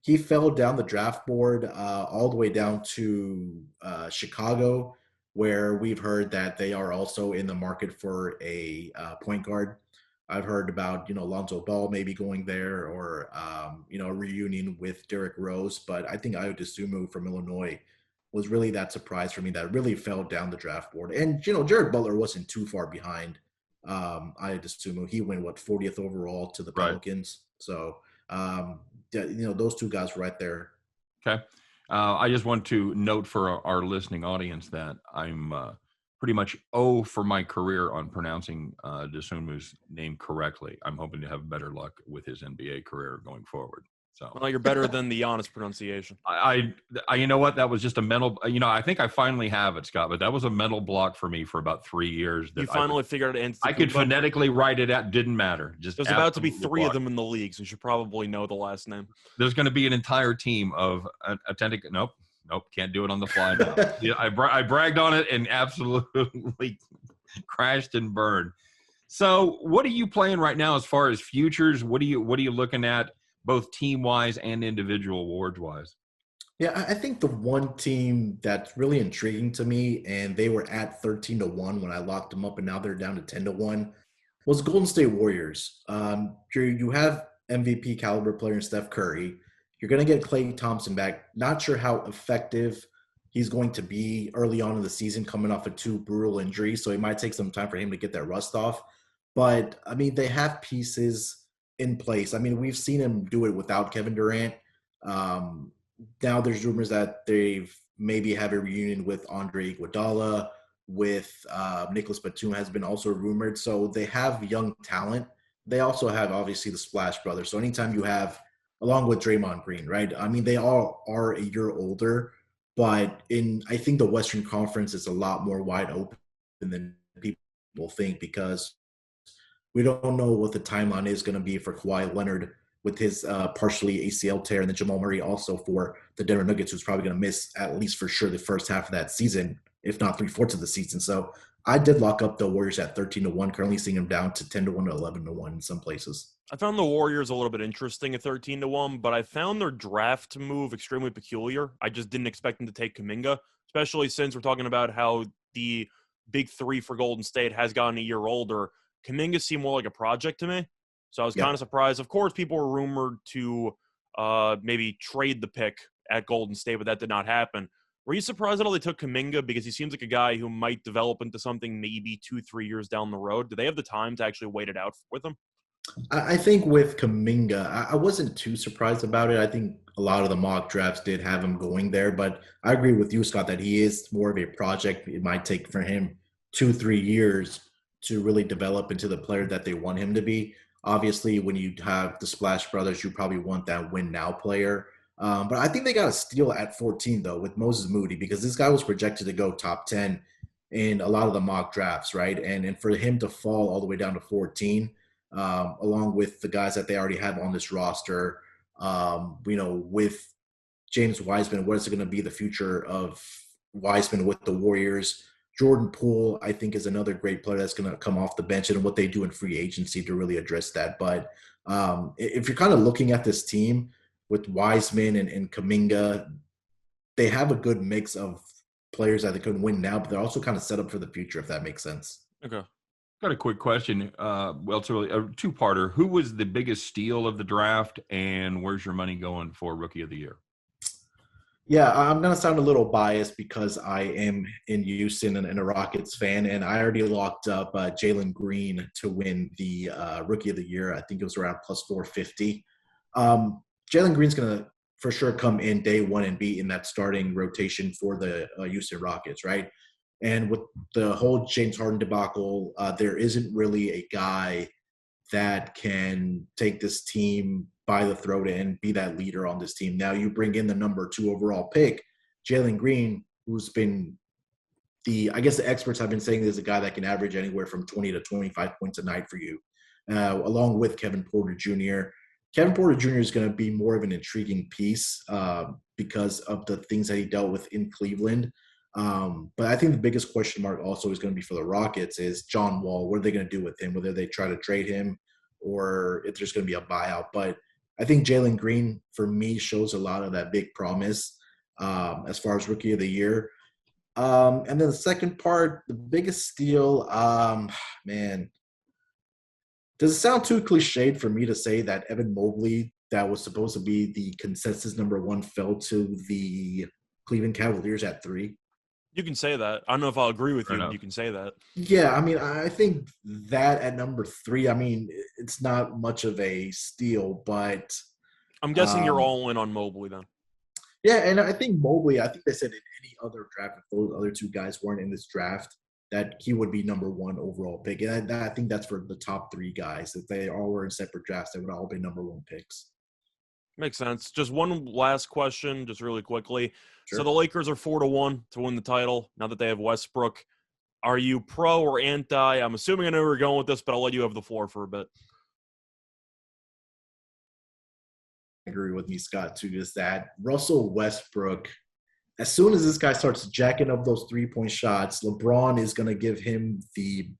he fell down the draft board all the way down to Chicago, where we've heard that they are also in the market for a point guard. I've heard about, Lonzo Ball maybe going there, or, a reunion with Derrick Rose. But I think Ayo Dosunmu from Illinois was really that surprise for me that really fell down the draft board. And, Jared Butler wasn't too far behind Ayo Dosunmu. He went, 40th overall to the Pelicans. Right. So, those two guys right there. Okay. I just want to note for our listening audience that I'm pretty much for my career on pronouncing Dosunmu's name correctly. I'm hoping to have better luck with his NBA career going forward. So, well, you're better than the honest pronunciation. I you know what? That was just a mental. I think I finally have it, Scott. But that was a mental block for me for about 3 years. That you finally figured it out. I could phonetically write it out. Didn't matter. Just there's about to be 3 of them in the league, so you should probably know the last name. There's going to be an entire team of attending. Nope, can't do it on the fly now. I bragged on it and absolutely crashed and burned. So, what are you playing right now as far as futures? What are you looking at, both team-wise and individual awards-wise? Yeah, I think the one team that's really intriguing to me, and they were at 13-1 when I locked them up, and now they're down to 10-1, was Golden State Warriors. You have MVP caliber player in Steph Curry. You're going to get Klay Thompson back. Not sure how effective he's going to be early on in the season, coming off of 2 brutal injuries, so it might take some time for him to get that rust off. But, I mean, they have pieces in place. I mean, we've seen him do it without Kevin Durant. Now there's rumors that they've maybe have a reunion with Andre Iguodala, with Nicholas Batum has been also rumored. So they have young talent. They also have obviously the Splash Brothers. So anytime you have, along with Draymond Green, right? I mean, they all are a year older, but I think the Western Conference is a lot more wide open than will think, because we don't know what the timeline is going to be for Kawhi Leonard with his partially ACL tear, and then Jamal Murray also for the Denver Nuggets, who's probably going to miss at least for sure the first half of that season, if not 3/4 of the season. So I did lock up the Warriors at 13-1, currently seeing them down to 10-1 to 11-1 in some places. I found the Warriors a little bit interesting at 13-1, but I found their draft move extremely peculiar. I just didn't expect them to take Kuminga, especially since we're talking about how the big three for Golden State has gotten a year older. Kuminga seemed more like a project to me, so I was kind of surprised. Of course, people were rumored to maybe trade the pick at Golden State, but that did not happen. Were you surprised at all they took Kuminga? Because he seems like a guy who might develop into something maybe 2-3 years down the road. Do they have the time to actually wait it out with him? I think with Kuminga, I wasn't too surprised about it. I think a lot of the mock drafts did have him going there, but I agree with you, Scott, that he is more of a project. It might take for him 2-3 years to really develop into the player that they want him to be. Obviously, when you have the Splash Brothers, you probably want that win now player. But I think they got a steal at 14, though, with Moses Moody, because this guy was projected to go top 10 in a lot of the mock drafts, right? And for him to fall all the way down to 14, along with the guys that they already have on this roster, with James Wiseman, what is it going to be the future of Wiseman with the Warriors? Jordan Poole, I think, is another great player that's going to come off the bench, and what they do in free agency to really address that. But if you're kind of looking at this team with Wiseman and Kuminga, they have a good mix of players that they could win now, but they're also kind of set up for the future, if that makes sense. Okay. Got a quick question. Well, it's really a two-parter. Who was the biggest steal of the draft, and where's your money going for Rookie of the Year? Yeah, I'm going to sound a little biased because I am in Houston and a Rockets fan, and I already locked up Jalen Green to win the Rookie of the Year. I think it was around plus 450. Jalen Green's going to for sure come in day one and be in that starting rotation for the Houston Rockets, right? And with the whole James Harden debacle, there isn't really a guy that can take this team by the throat and be that leader on this team. Now you bring in the number 2 overall pick, Jalen Green, who's been I guess the experts have been saying there's a guy that can average anywhere from 20 to 25 points a night for you, along with Kevin Porter Jr. Kevin Porter Jr. is going to be more of an intriguing piece because of the things that he dealt with in Cleveland. But I think the biggest question mark also is going to be for the Rockets is John Wall. What are they going to do with him? Whether they try to trade him or if there's going to be a buyout. But I think Jalen Green, for me, shows a lot of that big promise as far as Rookie of the Year. And then the second part, the biggest steal, man. Does it sound too cliched for me to say that Evan Mobley, that was supposed to be the consensus number 1, fell to the Cleveland Cavaliers at 3? You can say that. I don't know if I'll agree with you, but you can say that. Yeah, I mean, I think that at number 3, I mean, it's not much of a steal, but I'm guessing you're all in on Mobley then. Yeah, and I think Mobley, I think they said in any other draft, if those other 2 guys weren't in this draft, that he would be number 1 overall pick. And I think that's for the top 3 guys. If they all were in separate drafts, they would all be number 1 picks. Makes sense. Just one last question, just really quickly. Sure. So the Lakers are 4-1 to win the title now that they have Westbrook. Are you pro or anti? I'm assuming I know where you're going with this, but I'll let you have the floor for a bit. Agree with me, Scott, too, is that Russell Westbrook, as soon as this guy starts jacking up those 3-point shots, LeBron is going to give him the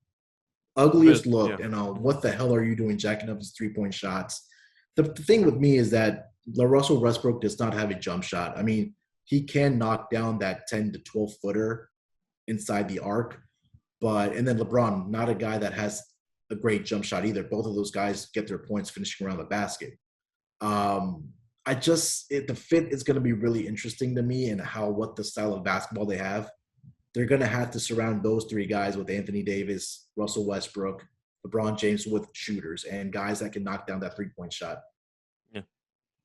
ugliest look. Yeah. And what the hell are you doing jacking up his 3-point shots? The thing with me is that Russell Westbrook does not have a jump shot. I mean, he can knock down that 10 to 12-footer inside the arc. And then LeBron, not a guy that has a great jump shot either. Both of those guys get their points finishing around the basket. The fit is going to be really interesting to me and what the style of basketball they have. They're going to have to surround those 3 guys with Anthony Davis, Russell Westbrook, LeBron James with shooters and guys that can knock down that 3-point shot. Yeah,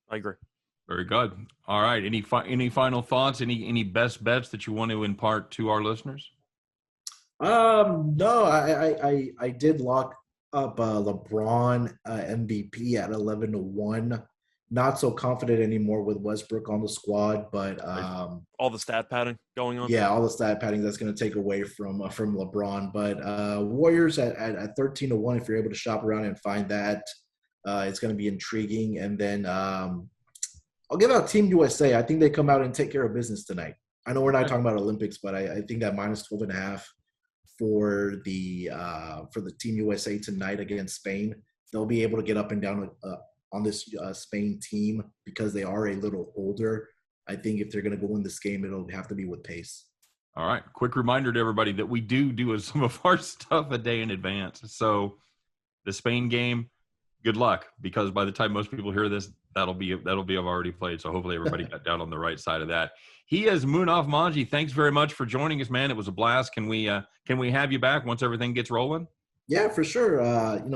I agree. Very good. All right. Any final thoughts? Any best bets that you want to impart to our listeners? No, I did lock up LeBron MVP at 11-1 not so confident anymore with Westbrook on the squad, but all the stat padding going on. yeah, all the stat padding that's going to take away from LeBron. But Warriors at 13-1, if you're able to shop around and find that, it's going to be intriguing. And then I'll give out Team USA. I think they come out and take care of business tonight. I know we're not talking about Olympics, but I think that minus 12.5 for the Team USA tonight against Spain. They'll be able to get up and down on this Spain team because they are a little older. I think if they're going to go in this game, it'll have to be with pace. All right. Quick reminder to everybody that we do some of our stuff a day in advance. So the Spain game, good luck, because by the time most people hear this, that'll be I've already played. So hopefully everybody got down on the right side of that. He is Munaf Manji. Thanks very much for joining us, man. It was a blast. Can we have you back once everything gets rolling? Yeah, for sure.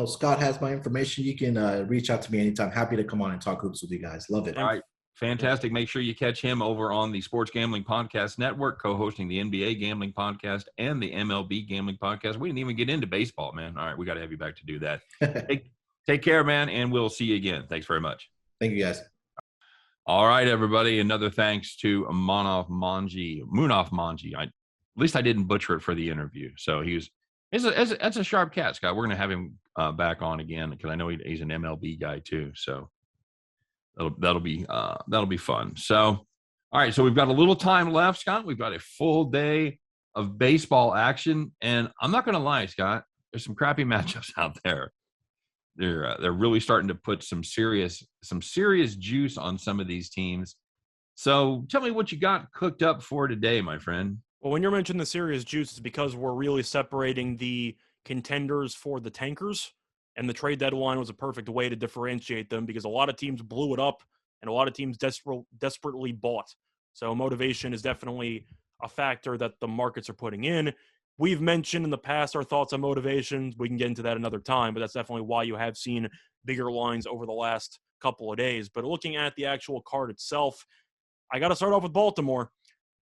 Scott has my information. You can reach out to me anytime. Happy to come on and talk hoops with you guys. Love it. All right. Fantastic. Make sure you catch him over on the Sports Gambling Podcast Network, co-hosting the NBA Gambling Podcast and the MLB Gambling Podcast. We didn't even get into baseball, man. All right, we got to have you back to do that. Take care, man, and we'll see you again. Thanks very much. Thank you, guys. All right, everybody. Another thanks to Munaf Manji. At least I didn't butcher it for the interview. So that's a sharp cat, Scott. We're going to have him back on again because I know he's an MLB guy too. So that'll be fun. So, all right. So we've got a little time left, Scott. We've got a full day of baseball action, and I'm not going to lie, Scott. There's some crappy matchups out there. They're really starting to put some serious juice on some of these teams. So tell me what you got cooked up for today, my friend. Well, when you're mentioning the serious juice, it's because we're really separating the contenders for the tankers, and the trade deadline was a perfect way to differentiate them because a lot of teams blew it up and a lot of teams desperately bought. So motivation is definitely a factor that the markets are putting in. We've mentioned in the past our thoughts on motivations. We can get into that another time, but that's definitely why you have seen bigger lines over the last couple of days. But looking at the actual card itself, I got to start off with Baltimore.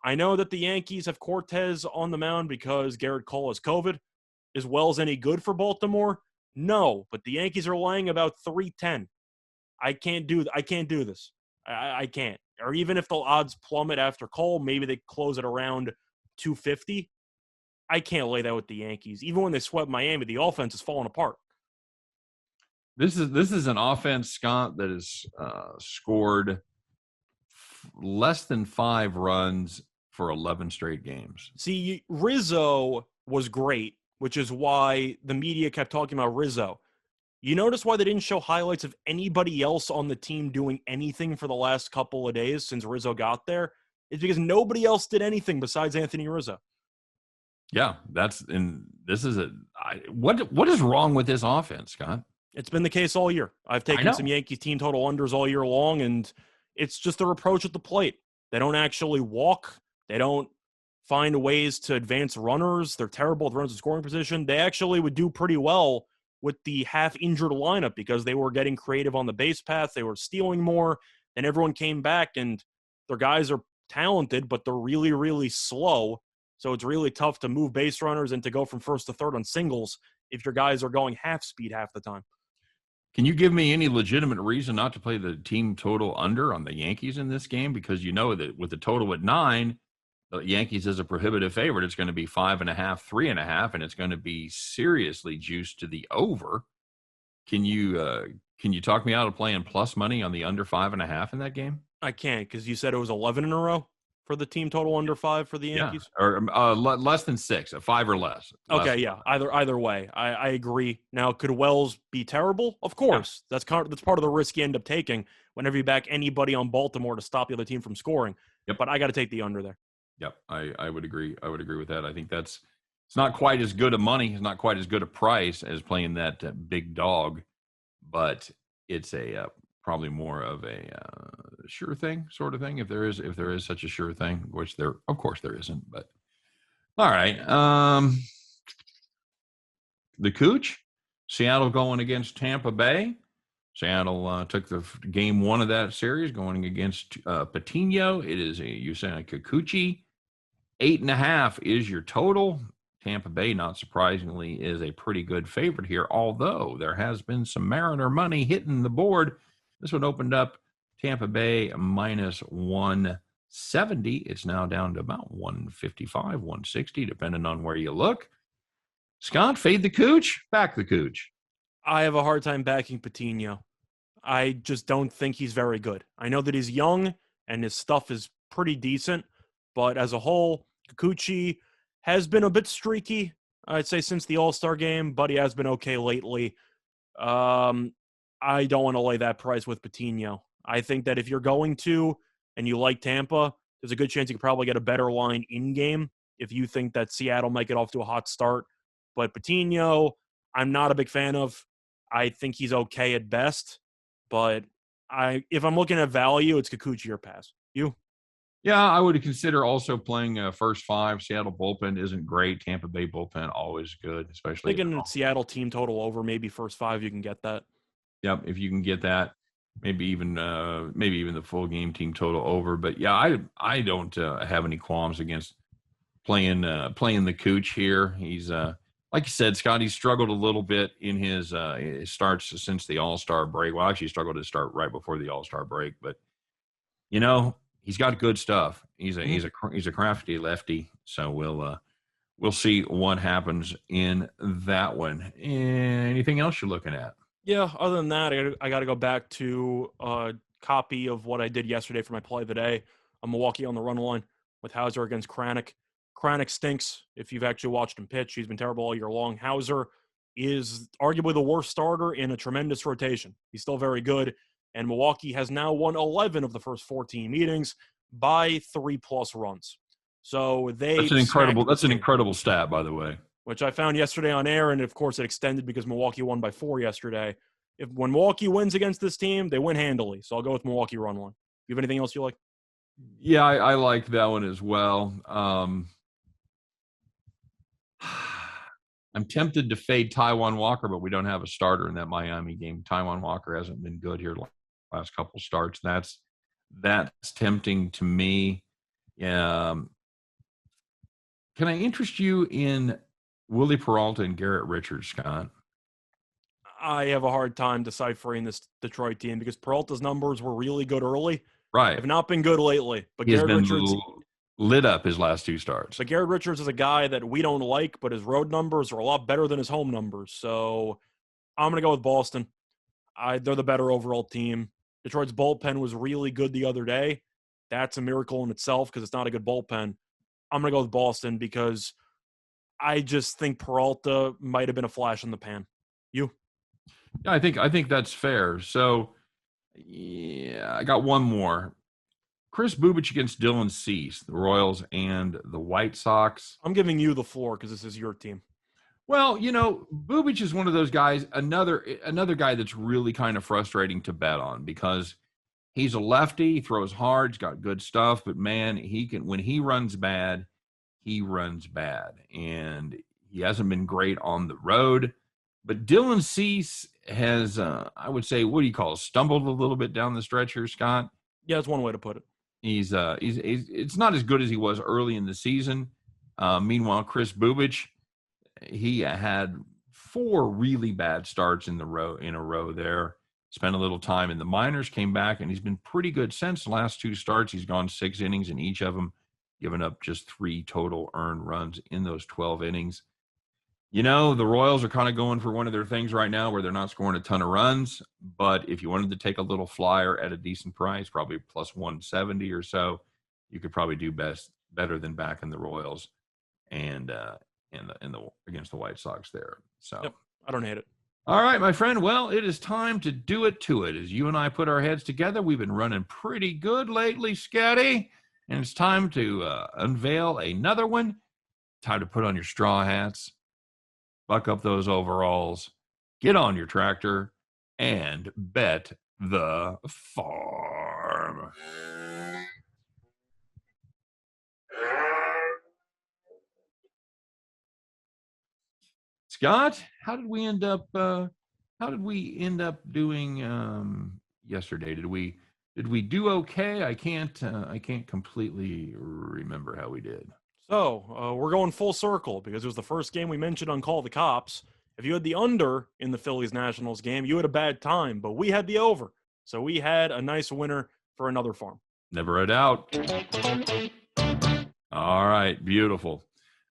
I know that the Yankees have Cortez on the mound because Garrett Cole has COVID. Is Wells any good for Baltimore? No, but the Yankees are laying about 310. I can't do this. I can't. Or even if the odds plummet after Cole, maybe they close it around 250. I can't lay that with the Yankees. Even when they swept Miami, the offense is falling apart. This is an offense, Scott, that has scored less than 5 runs for 11 straight games. See, Rizzo was great, which is why the media kept talking about Rizzo. You notice why they didn't show highlights of anybody else on the team doing anything for the last couple of days since Rizzo got there? It's because nobody else did anything besides Anthony Rizzo. Yeah, what is wrong with this offense, Scott? It's been the case all year. I've taken some Yankees team total unders all year long, and it's just their approach at the plate. They don't actually walk. They don't find ways to advance runners. They're terrible with runners in scoring position. They actually would do pretty well with the half-injured lineup because they were getting creative on the base paths. They were stealing more, and everyone came back, and their guys are talented, but they're really, really slow. So it's really tough to move base runners and to go from first to third on singles if your guys are going half speed half the time. Can you give me any legitimate reason not to play the team total under on the Yankees in this game? Because you know that with the total at 9, the Yankees is a prohibitive favorite. It's going to be 5.5, 3.5, and it's going to be seriously juiced to the over. Can you talk me out of playing plus money on the under 5.5 in that game? I can't because you said it was 11 in a row for the team total under 5 for the Yankees? Yeah, or less than 6, 5 or less. Okay, yeah. Either way, I agree. Now, could Wells be terrible? Of course. Yeah. That's part of the risk you end up taking whenever you back anybody on Baltimore to stop the other team from scoring. Yep. But I got to take the under there. Yep, I would agree. I would agree with that. I think it's not quite as good a money. It's not quite as good a price as playing that big dog, but it's a probably more of a sure thing sort of thing. If there is such a sure thing, which there, of course there isn't, but all right. The Cooch, Seattle going against Tampa Bay. Seattle took the game 1 of that series going against Patino. It is a Yusei Kikuchi. 8.5 is your total. Tampa Bay, not surprisingly, is a pretty good favorite here, although there has been some Mariner money hitting the board. This one opened up Tampa Bay minus 170. It's now down to about 155, 160, depending on where you look. Scott, fade the Cooch, back the Cooch. I have a hard time backing Patino. I just don't think he's very good. I know that he's young and his stuff is pretty decent, but as a whole, Kikuchi has been a bit streaky, I'd say, since the All-Star game, but he has been okay lately. I don't want to lay that price with Patino. I think that if you're going to and you like Tampa, there's a good chance you could probably get a better line in-game if you think that Seattle might get off to a hot start. But Patino, I'm not a big fan of. I think he's okay at best. But if I'm looking at value, it's Kikuchi or pass. You? Yeah, I would consider also playing first five. Seattle bullpen isn't great. Tampa Bay bullpen always good, especially. Thinking Seattle team total over, maybe first five, you can get that. Yep, if you can get that, maybe even the full game team total over. But yeah, I don't have any qualms against playing the Cooch here. He's like you said, Scott, he's struggled a little bit in his starts since the All-Star break. Well, actually, he struggled to start right before the All-Star break, but he's got good stuff. He's a crafty lefty, so we'll see what happens in that one. Anything else you're looking at? Yeah, other than that, I got to go back to a copy of what I did yesterday for my play of the day. Milwaukee on the run line with Hauser against Kranick. Kranick stinks if you've actually watched him pitch. He's been terrible all year long. Hauser is arguably the worst starter in a tremendous rotation. He's still very good, and Milwaukee has now won 11 of the first 14 meetings by 3+ runs. So that's an incredible stat, by the way. Which I found yesterday on air, and of course it extended because Milwaukee won by 4 yesterday. When Milwaukee wins against this team, they win handily. So I'll go with Milwaukee run line. You have anything else you like? Yeah, I like that one as well. I'm tempted to fade Taijuan Walker, but we don't have a starter in that Miami game. Taijuan Walker hasn't been good here the last couple starts. That's tempting to me. Can I interest you in Willie Peralta and Garrett Richards, Scott? I have a hard time deciphering this Detroit team because Peralta's numbers were really good early. Right. Have not been good lately. But He has Garrett been Richards lit up his last 2 starts. But Garrett Richards is a guy that we don't like, but his road numbers are a lot better than his home numbers. So I'm going to go with Boston. They're the better overall team. Detroit's bullpen was really good the other day. That's a miracle in itself because it's not a good bullpen. I'm going to go with Boston because I just think Peralta might have been a flash in the pan. You? Yeah, I think that's fair. So, yeah, I got one more. Chris Bubich against Dylan Cease, the Royals and the White Sox. I'm giving you the floor because this is your team. Well, Bubich is one of those guys, another guy that's really kind of frustrating to bet on because he's a lefty, he throws hard, he's got good stuff, but man, when he runs bad, he runs bad. And he hasn't been great on the road. But Dylan Cease has, I would say, what do you call it, stumbled a little bit down the stretch here, Scott? Yeah, that's one way to put it. He's it's not as good as he was early in the season. Meanwhile, Chris Bubich, he had 4 really bad starts in a row there. Spent a little time in the minors, came back, and he's been pretty good since the last 2 starts. He's gone 6 innings in each of them, given up just 3 total earned runs in those 12 innings. The Royals are kind of going for one of their things right now where they're not scoring a ton of runs. But if you wanted to take a little flyer at a decent price, probably plus 170 or so, you could probably do better than backing the Royals and against the White Sox there. So yep, I don't hate it. All right, my friend. Well, it is time to do it to it. As you and I put our heads together, we've been running pretty good lately, Scotty. And it's time to unveil another one. Time to put on your straw hats. Buck up those overalls, get on your tractor, and bet the farm. Scott, how did we end up doing yesterday? Did we do okay? I can't completely remember how we did. So, we're going full circle because it was the first game we mentioned on Call the Cops. If you had the under in the Phillies-Nationals game, you had a bad time, but we had the over. So we had a nice winner for another farm. Never a doubt. All right, beautiful.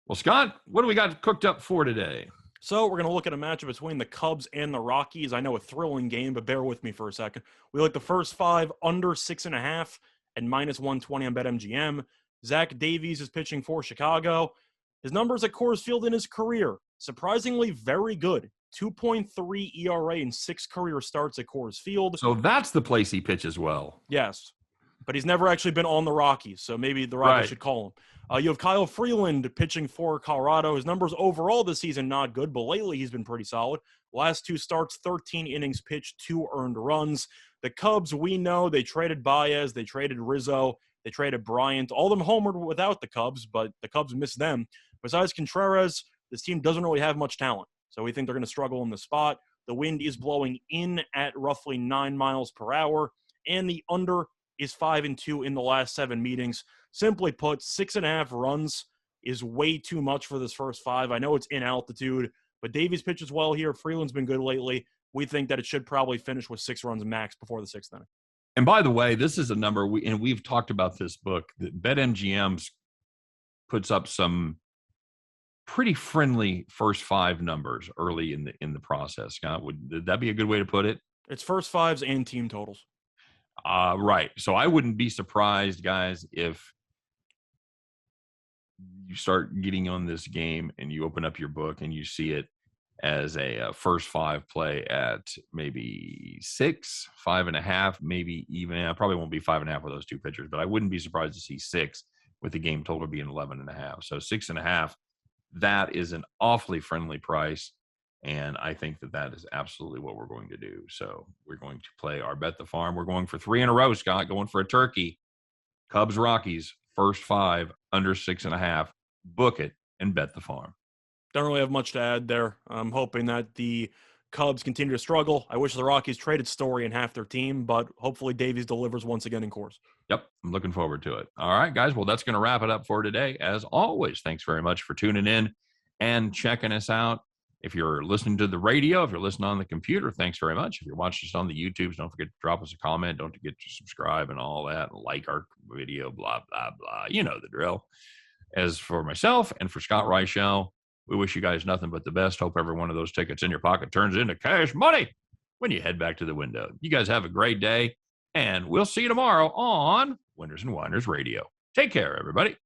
Well, Scott, what do we got cooked up for today? So we're going to look at a matchup between the Cubs and the Rockies. I know a thrilling game, but bear with me for a second. We like the first 5 under 6.5 at -120 on BetMGM. Zach Davies is pitching for Chicago. His numbers at Coors Field in his career, surprisingly very good. 2.3 ERA in 6 career starts at Coors Field. So that's the place he pitches well. Yes, but he's never actually been on the Rockies, so maybe the Rockies should call him. You have Kyle Freeland pitching for Colorado. His numbers overall this season not good, but lately he's been pretty solid. Last 2 starts, 13 innings pitched, 2 earned runs. The Cubs, we know they traded Baez, they traded Rizzo, they traded Bryant. All of them homered without the Cubs, but the Cubs missed them. Besides Contreras, this team doesn't really have much talent, so we think they're going to struggle in the spot. The wind is blowing in at roughly 9 miles per hour, and the under is 5-2 in the last 7 meetings. Simply put, 6.5 runs is way too much for this first 5. I know it's in altitude, but Davies pitches well here. Freeland's been good lately. We think that it should probably finish with 6 runs max before the 6th inning. And by the way, this is a number, we've talked about this book, that BetMGM puts up some pretty friendly first 5 numbers early in the process. Scott, would that be a good way to put it? It's first 5s and team totals. Right. So I wouldn't be surprised, guys, if you start getting on this game and you open up your book and you see it as a first 5 play at maybe 6, 5.5, maybe even. I probably won't be 5.5 with those 2 pitchers, but I wouldn't be surprised to see 6 with the game total being 11.5. So 6.5, that is an awfully friendly price. And I think that is absolutely what we're going to do. So we're going to play our Bet the Farm. We're going for 3 in a row, Scott, going for a turkey. Cubs, Rockies, first 5, under 6.5. Book it and bet the farm. Don't really have much to add there. I'm hoping that the Cubs continue to struggle. I wish the Rockies traded Story and half their team, but hopefully Davies delivers once again in Coors. Yep, I'm looking forward to it. All right, guys. Well, that's going to wrap it up for today. As always, thanks very much for tuning in and checking us out. If you're listening to the radio, if you're listening on the computer, thanks very much. If you're watching us on the YouTubes, don't forget to drop us a comment. Don't forget to subscribe and all that, and like our video, blah, blah, blah. You know the drill. As for myself and for Scott Reichel, we wish you guys nothing but the best. Hope every one of those tickets in your pocket turns into cash money when you head back to the window. You guys have a great day, and we'll see you tomorrow on Winners and Whiners Radio. Take care, everybody.